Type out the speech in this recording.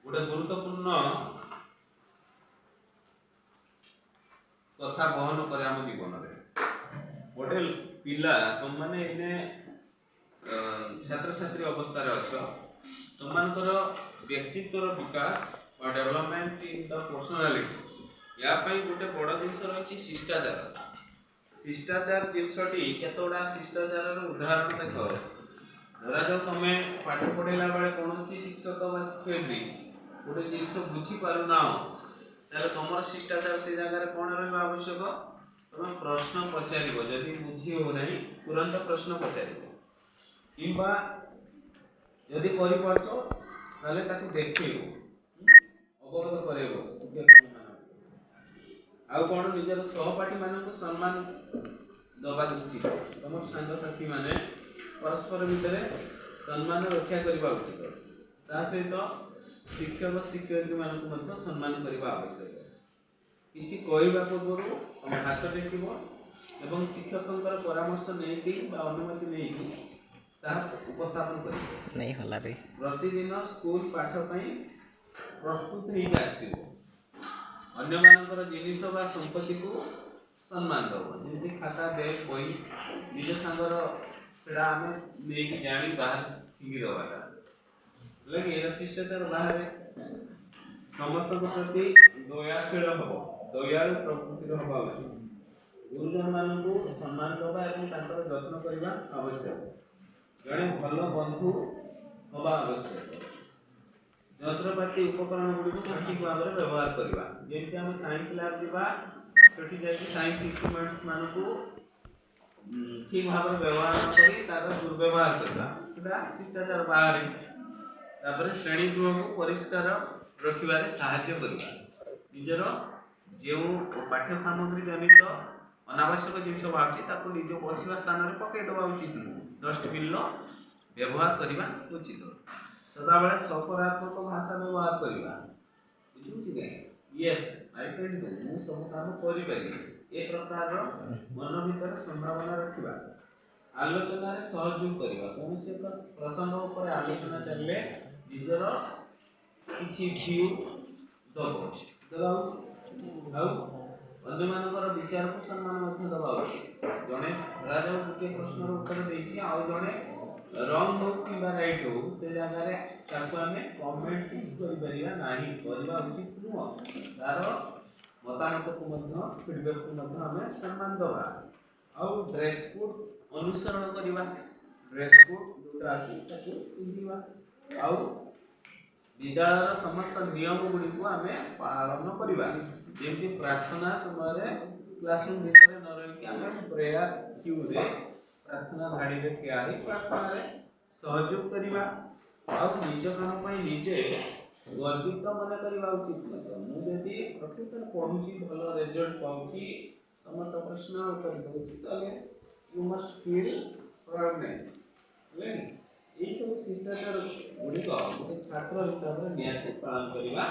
गोटे गुरुत्वपूर्ण कथा बहन करे आम जीवन में गोटे पिला तुम मैंने इने छात्र छात्री अवस्था अच्छ तुम व्यक्तित्व विकास और डेवलपमेंट इन द पर्सनालिटी या गोटे बड़ जिनस रही शिष्टाचार शिष्टाचार जिनसटी केतोड़ा शिष्टाचार उदाहरण देख धरा जाओ तुम पाठ पढ़ेला बेले कौन शिक्षक बा शिक्षयित्री गोटे जिनस बुझीपारूना ताले तुम शिष्टाचार से जगह कौन रहा आवश्यक तुम प्रश्न पचार जदि बुझी हो ना तुरंत प्रश्न पचार कि जदि देख अवगत कर कौन निजर सहपाठी मान सम्मान दबा उचित तुम सांगसाथी माने परस्पर भितर सम्मान रक्षा करने उचित ता सहित शिक्षक शिक्षयित्री मान सम्मान करने आवश्यक किसी कहवा पूर्व तुम हाथ टेक एवं शिक्षकों परामर्श नहीं अनुमति नहीं उपस्थापन कर प्रतिदिन स्कूल पाठ प्रस्तुत हो अन्य मानकर जिनिस बा संपत्ति को सम्मान दब जमी खाता बैग बही निज सांगर से आम नहीं जानी बाहर फिंगी दबाटा लगे ये शिष्टाचार बाहर समस्त प्रति दयाशील हम दयालु प्रकृतिर हवा उचित गुरुजन मान सम्मान दबा और जत्न करने आवश्यक जड़े भल बंधु हवा आवश्यक यंत्रपाति उपकरण गुड़ी सठिक भाव में व्यवहार करवा जमी आम साइंस लैब जा साइंस इक्विपमेंट्स मान को ठीक भाव में व्यवहार न कर दुर्व्यवहार करवा शिष्टाचार बाहर तापर श्रेणी गृह को परिष्कार रखिबारे साहाय्य करवा निजर जो पाठ्य सामग्री जनित अनावश्यक जिनस बाहर निज बसवा स्थान में पकईदवा उचित डस्टबिन व्यवहार करने उचित सदा बेले सकारात्मक भाषा व्यवहार करवा बुझे यस आई कैन डू मु सब काम करि पारि ए प्रकार मन भीतर संभावना रखिबा आलोचना रे सहयोग करवा कौन से प्रसंग ऊपर आलोचना चलले निजर किछि व्यू दबो दबाउ अन्य मानकर विचार को सम्मान मध्य दबाउ जने राजा गोटे प्रश्न उत्तर देछि आ जने रंग हो कि राइट हो से जगह रे ताको हमें कमेंट किछ करि परिया नाही करबा उचित नुह तार मतामत को मध्य फीडबैक को मध्य हमें सम्मान दबा आ ड्रेस कोड अनुसरण करबा ड्रेस कोड जोटा आसी ताको पिंदिबा आ विद्यालय समस्त नियम गुडी को हमें पालन करबा जेमति प्रार्थना समय क्लासरूम भीतर न रही कि हमें प्रेयर क्यू रे प्रार्थना धाड़ी रे ठिया ही प्रार्थना रे सहयोग करबा आ निज काम पई निजे गर्वित मन करबा उचित न मु यदि प्रकृति पढुची भलो रिजल्ट पाउची समस्त प्रश्न उत्तर दउची तले यू मस्ट फील प्राउडनेस ले ई सब शिष्टाचार गुडी को छात्र हिसाब रे नियत पालन करबा